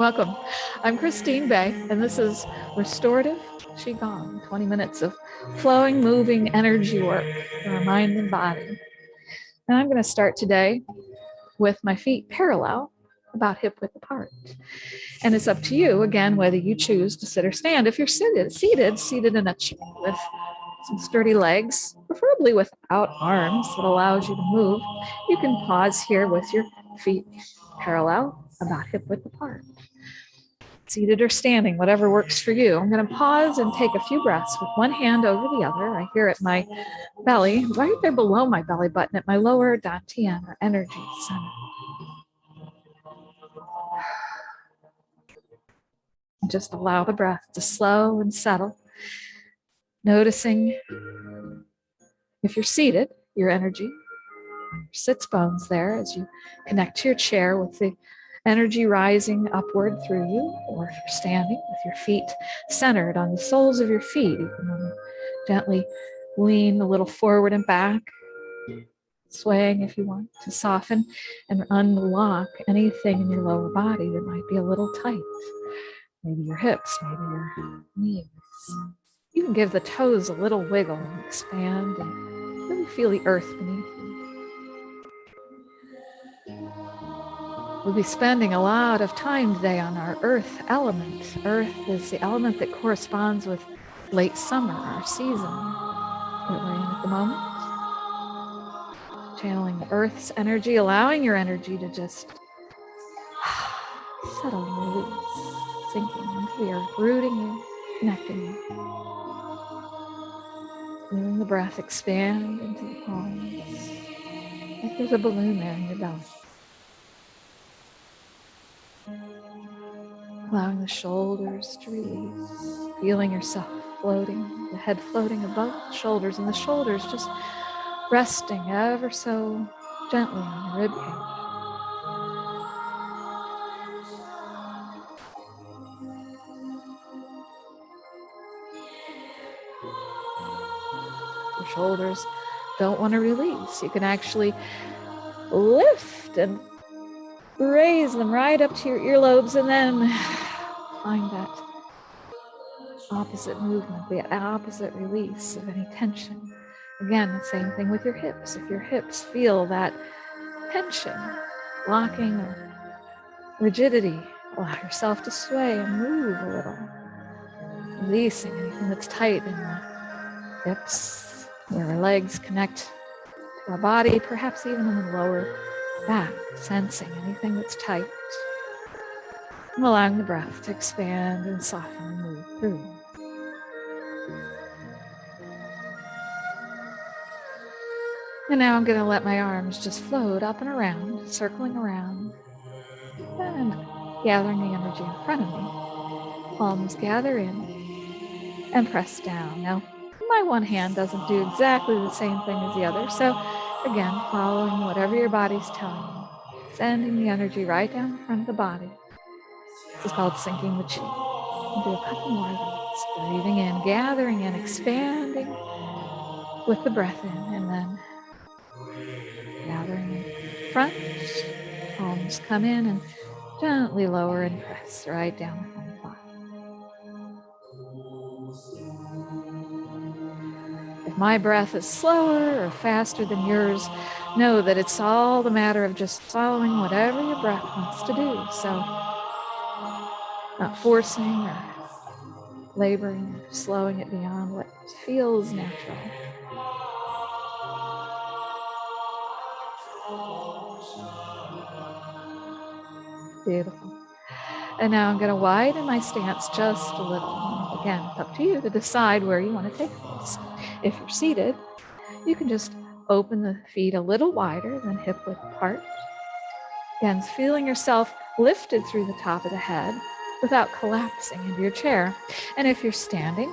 Welcome. I'm Christine Bay, and this is Restorative Qigong, 20 minutes of flowing, moving energy work for our mind and body. And I'm going to start today with my feet parallel, about hip width apart. And it's up to you, again, whether you choose to sit or stand. If you're seated in a chair with some sturdy legs, preferably without arms that allows you to move, you can pause here with your feet parallel, about hip width apart. Seated or standing, whatever works for you. I'm going to pause and take a few breaths with one hand over the other, right here at my belly, right there below my belly button at my lower dantian, or energy center. Just allow the breath to slow and settle, noticing if you're seated, your energy, your sits bones there as you connect to your chair with the energy rising upward through you, or if you're standing with your feet centered on the soles of your feet, you can gently lean a little forward and back, swaying if you want to soften and unlock anything in your lower body that might be a little tight. Maybe your hips, maybe your knees. You can give the toes a little wiggle and expand and really feel the earth beneath you. We'll be spending a lot of time today on our earth element. Earth is the element that corresponds with late summer, our season that we're in at the moment. Channeling the earth's energy, allowing your energy to just settle and release, sinking into the earth, rooting you, connecting you. Feeling the breath expand into the palms, like there's a balloon there in your belly. Allowing the shoulders to release, feeling yourself floating, the head floating above the shoulders, and the shoulders just resting ever so gently on your rib cage. Your shoulders don't want to release. You can actually lift and raise them right up to your earlobes, and then find that opposite movement, the opposite release of any tension. Again, the same thing with your hips. If your hips feel that tension, locking or rigidity, allow yourself to sway and move a little, releasing anything that's tight in the hips, where our legs connect to our body, perhaps even in the lower back, sensing anything that's tight, and allowing the breath to expand and soften and move through. And now I'm going to let my arms just float up and around, circling around, and gathering the energy in front of me. Palms gather in and press down. Now, my one hand doesn't do exactly the same thing as the other, so again, following whatever your body's telling you, sending the energy right down the front of the body. This is called sinking the chi. We'll do a couple more of these. Breathing in, gathering in, expanding with the breath in, and then gathering in front. Palms come in and gently lower and press right down the front of the body. If my breath is slower or faster than yours, know that it's all the matter of just following whatever your breath wants to do. So not forcing or laboring or slowing it beyond what feels natural. Beautiful. And now I'm going to widen my stance just a little. Again, it's up to you to decide where you want to take this. If you're seated, you can just open the feet a little wider than hip width apart. Again, feeling yourself lifted through the top of the head without collapsing into your chair. And if you're standing,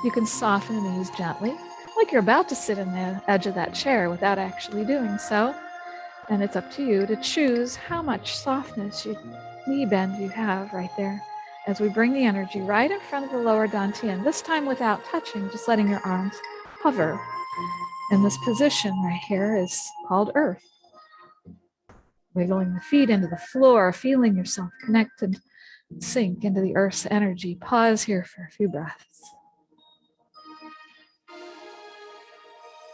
you can soften the knees gently, like you're about to sit in the edge of that chair without actually doing so. And it's up to you to choose how much softness, knee bend you have right there as we bring the energy right in front of the lower dantian, this time without touching, just letting your arms hover. And this position right here is called earth. Wiggling the feet into the floor, feeling yourself connected Sink into the earth's energy. Pause here for a few breaths.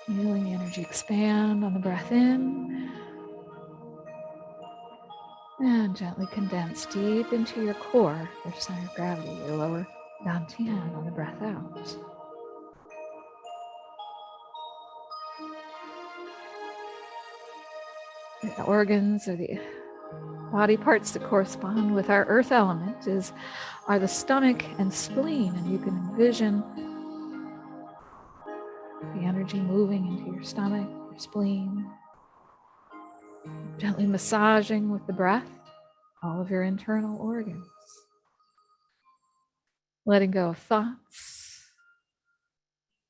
Feeling the energy expand on the breath in. And gently condense deep into your core, your center of gravity, your lower dantian on the breath out. The organs or the body parts that correspond with our earth element are the stomach and spleen, and you can envision the energy moving into your stomach, your spleen, gently massaging with the breath all of your internal organs. Letting go of thoughts,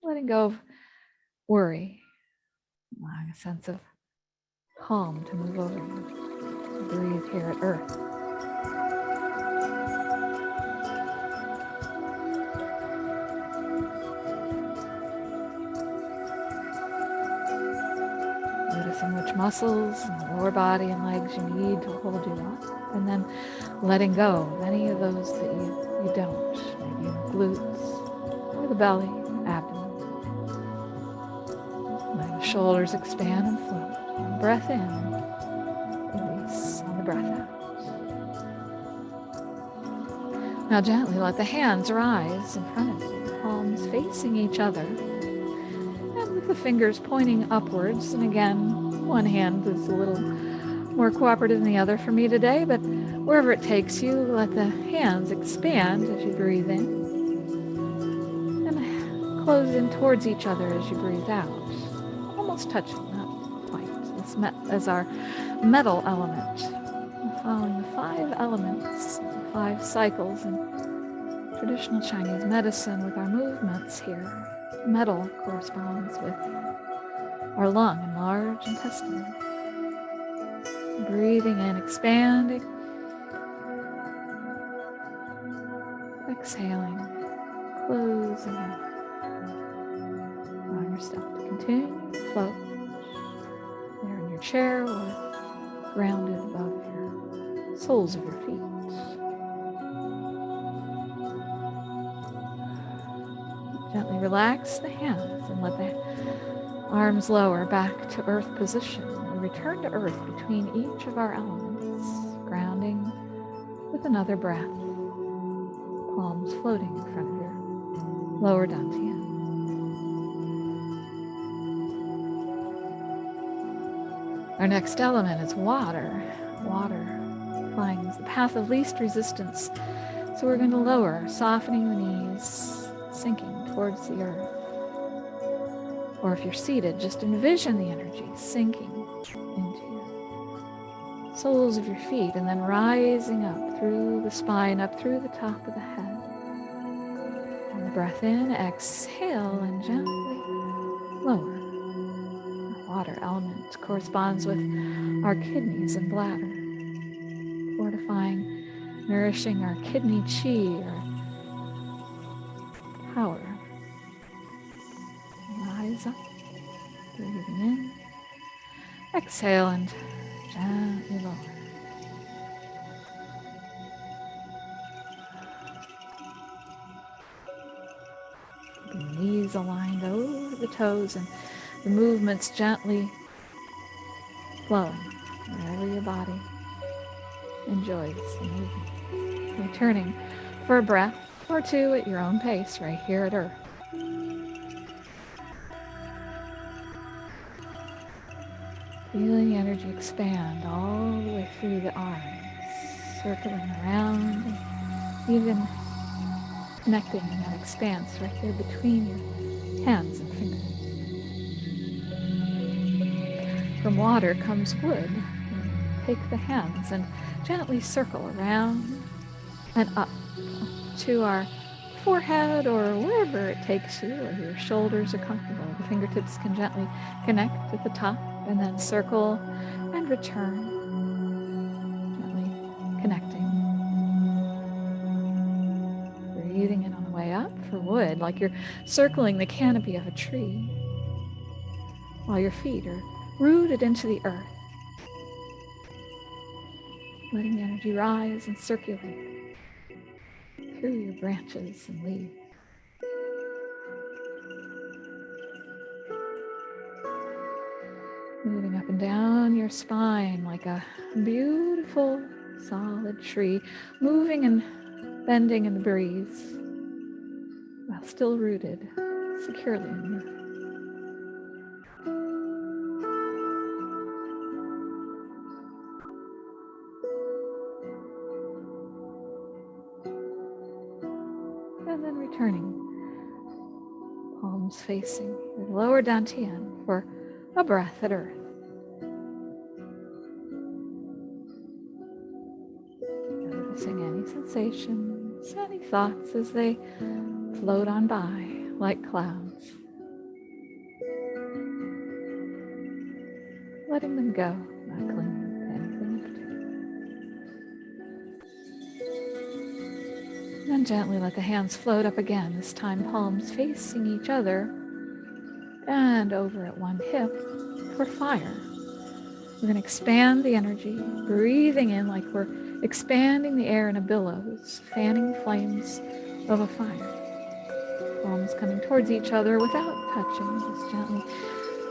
letting go of worry, allowing a sense of calm to move over you. Breathe here at Earth. Noticing which muscles in the lower body and legs you need to hold you up, and then letting go of any of those that you don't, maybe in the glutes or the belly, abdomen. Letting the shoulders expand and float. Breath in, release on the breath out. Now gently let the hands rise in front of you, palms facing each other, and with the fingers pointing upwards. And again, one hand is a little more cooperative than the other for me today, but wherever it takes you, let the hands expand as you breathe in, and close in towards each other as you breathe out, almost touching, not quite, as our metal element. Following the 5 elements, the 5 cycles in traditional Chinese medicine with our movements here. Metal corresponds with our lung and large intestine. Breathing in, expanding. Exhaling, closing up. Allowing yourself to continue to float there in your chair or grounded above your soles of your feet. Gently relax the hands and let the arms lower back to earth position. We return to earth between each of our elements, grounding with another breath. Palms floating in front of your lower dantian. Our next element is water. Water finds the path of least resistance. So we're going to lower, softening the knees, sinking towards the earth. Or if you're seated, just envision the energy sinking into your soles of your feet and then rising up through the spine, up through the top of the head. On the breath in, exhale and gently lower. The water element corresponds with our kidneys and bladder, fortifying, nourishing our kidney chi, our power. Rise up, breathing in, exhale and gently lower. The knees aligned over the toes and the movements gently flowing wherever your body enjoys the movement. Returning for a breath or two at your own pace right here at Earth. Feeling the energy expand all the way through the arms, circling around, and even connecting in that expanse right there between your hands and fingers. From water comes wood. Take the hands and gently circle around and up to our forehead or wherever it takes you, or your shoulders are comfortable. The fingertips can gently connect at the top and then circle and return, gently connecting. Breathing in on the way up for wood, like you're circling the canopy of a tree while your feet are rooted into the earth. Letting the energy rise and circulate. through your branches and leaves. Moving up and down your spine like a beautiful, solid tree, moving and bending in the breeze, while still rooted securely in you. And then returning, palms facing your lower dantian for a breath at earth. Noticing any sensations, any thoughts as they float on by like clouds. Letting them go, not clinging to anything in particular. And then gently let the hands float up again, this time palms facing each other and over at one hip for fire. We're going to expand the energy, breathing in like we're expanding the air in a billows, fanning flames of a fire. Palms coming towards each other without touching, just gently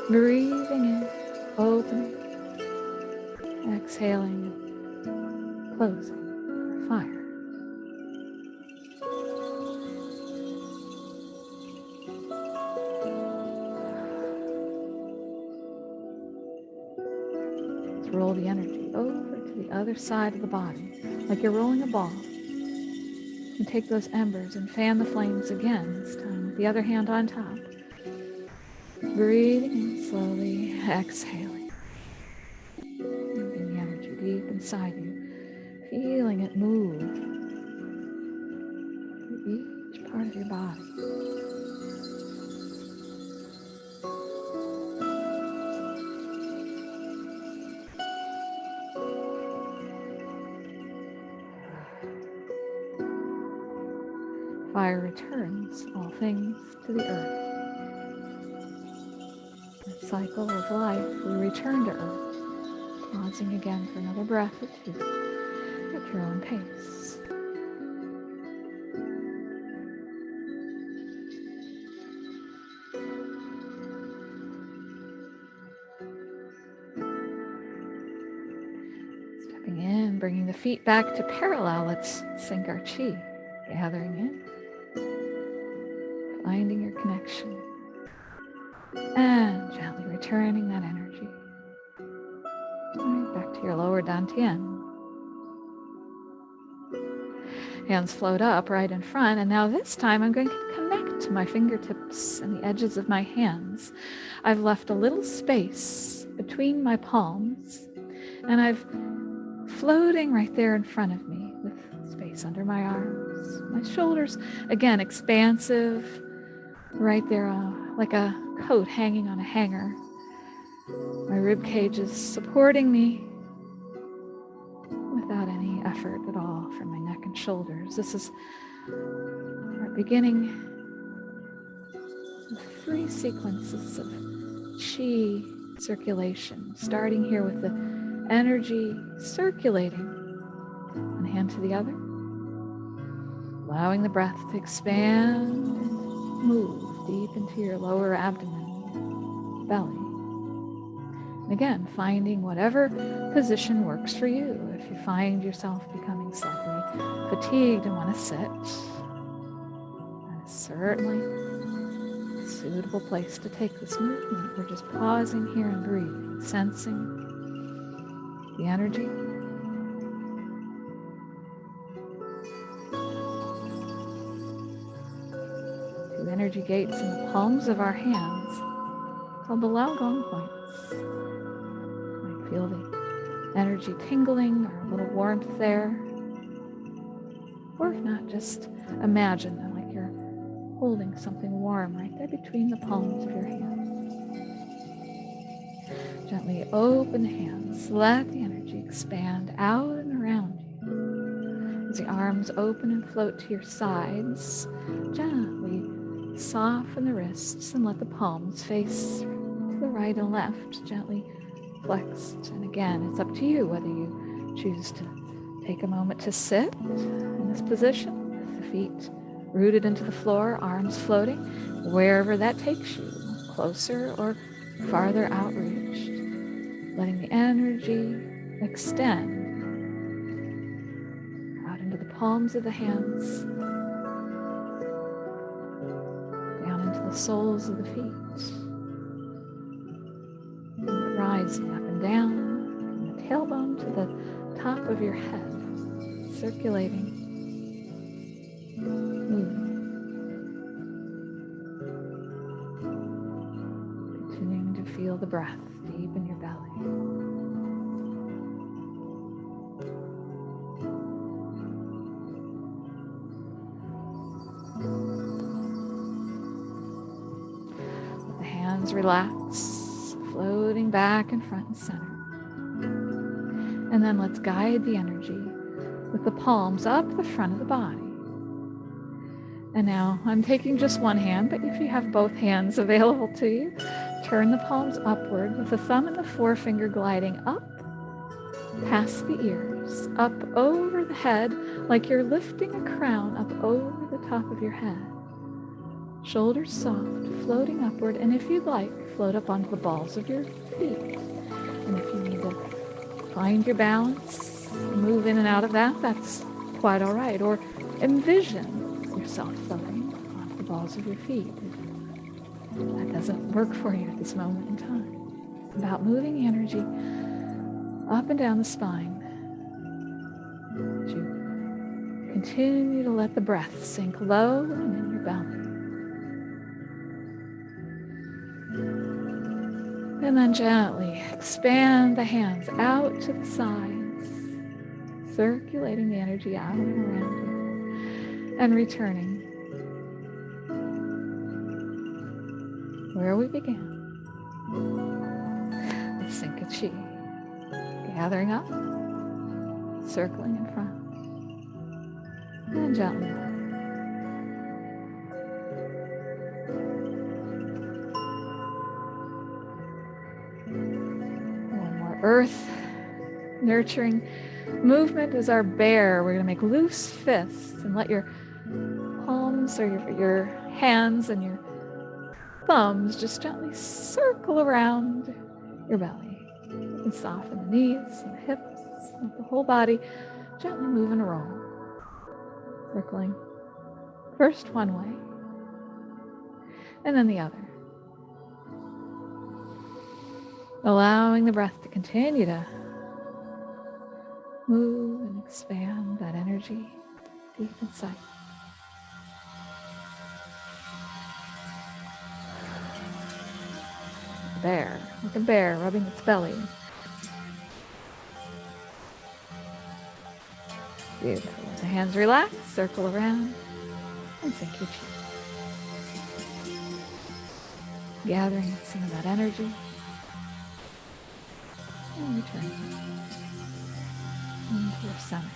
breathing in, opening, exhaling, closing for fire. Let's roll the energy over to the other side of the body, like you're rolling a ball. And take those embers and fan the flames again, this time with the other hand on top. Breathing in slowly, exhaling. Moving the energy deep inside you, feeling it move through each part of your body. Fire returns all things to the earth. The cycle of life, we return to earth, pausing again for another breath or two at your own pace. Stepping in, bringing the feet back to parallel, let's sync our chi, gathering in. Finding your connection and gently returning that energy right back to your lower dantian. Hands float up right in front, and now this time I'm going to connect to my fingertips and the edges of my hands. I've left a little space between my palms, and I've floating right there in front of me with space under my arms. My shoulders, again, expansive, right there, like a coat hanging on a hanger. My rib cage is supporting me without any effort at all from my neck and shoulders. This is our beginning of 3 sequences of chi circulation, starting here with the energy circulating one hand to the other, allowing the breath to expand and move deep into your lower abdomen, belly. And again, finding whatever position works for you. If you find yourself becoming slightly fatigued and want to sit, that is certainly a suitable place to take this movement. We're just pausing here and breathing, sensing the energy. Energy gates in the palms of our hands called the Laogong points. You might feel the energy tingling or a little warmth there. Or if not, just imagine like you're holding something warm right there between the palms of your hands. Gently open the hands. Let the energy expand out and around you. As the arms open and float to your sides, gently soften the wrists and let the palms face to the right and left, gently flexed. And again, it's up to you whether you choose to take a moment to sit in this position, with the feet rooted into the floor, arms floating, wherever that takes you, closer or farther outreached, letting the energy extend out into the palms of the hands, down into the soles of the feet, and rising up and down from the tailbone to the top of your head, circulating, moving, continuing to feel the breath deep in your belly. Let the hands relax, floating back and front and center. And then let's guide the energy with the palms up the front of the body. And now I'm taking just one hand, but if you have both hands available to you, turn the palms upward with the thumb and the forefinger gliding up past the ears, up over the head, like you're lifting a crown up over the top of your head. Shoulders soft, floating upward, and if you'd like, float up onto the balls of your feet. And if you need to find your balance, move in and out of that, that's quite all right. Or envision yourself floating onto the balls of your feet. If that doesn't work for you at this moment in time. It's about moving the energy up and down the spine as you continue to let the breath sink low and in your belly. And then gently expand the hands out to the sides, circulating the energy out and around you, and returning where we began. With Cinque Chi, gathering up, circling in front, and gently back. Earth, nurturing movement is our bear. We're going to make loose fists and let your palms or your hands and your thumbs just gently circle around your belly. You can soften the knees and the hips, let the whole body gently move and roll. Circling first one way and then the other. Allowing the breath to continue to move and expand that energy deep inside. Bear, like a bear rubbing its belly. Beautiful. Let the hands relax, circle around, and sink your chi. Gathering some of that energy. And return into your center.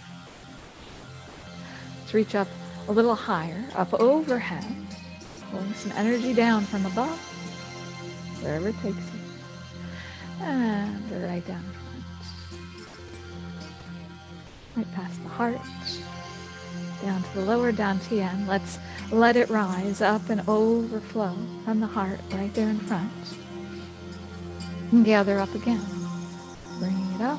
Let's reach up a little higher, up overhead, pulling some energy down from above, wherever it takes you, and right down in front, right past the heart, down to the lower dantian. Let's let it rise up and overflow from the heart right there in front, and gather up again. Bringing it up.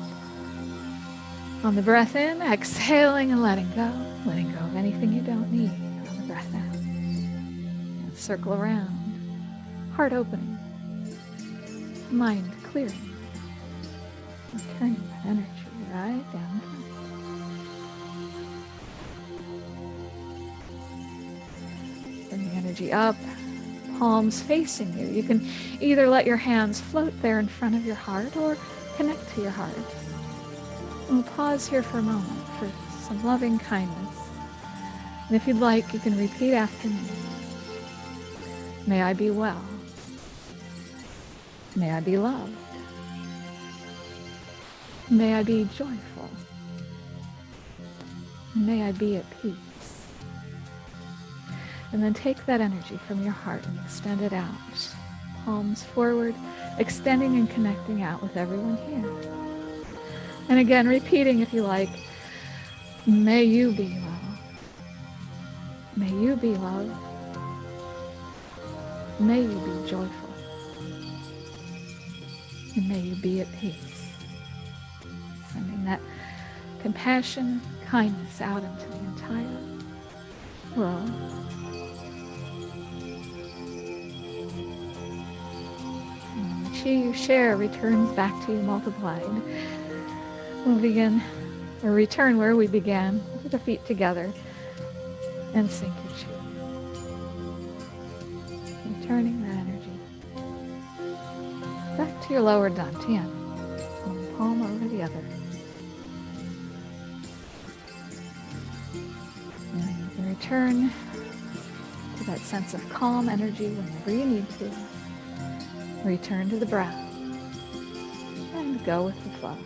On the breath in, exhaling and letting go of anything you don't need on the breath out. And circle around, heart opening, mind clearing, and turning that energy right down through. Bring the energy up, palms facing you. You can either let your hands float there in front of your heart or connect to your heart. And we'll pause here for a moment for some loving kindness. And if you'd like, you can repeat after me. May I be well. May I be loved. May I be joyful. May I be at peace. And then take that energy from your heart and extend it out. Palms forward, extending and connecting out with everyone here. And again, repeating if you like, may you be well. May you be love. May you be joyful. And may you be at peace. Sending that compassion, kindness out into the entire world. And the chi you share returns back to you multiplied. We'll begin, or return where we began, with the feet together, and sink your chi. Returning that energy back to your lower dantian, one palm over the other. And you can return to that sense of calm energy whenever you need to. Return to the breath and go with the flow.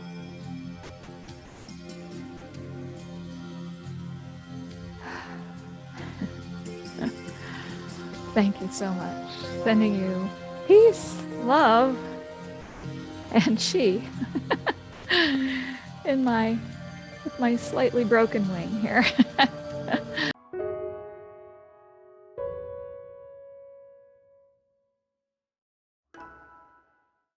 Thank you so much. Sending you peace, love, and chi with my slightly broken wing here.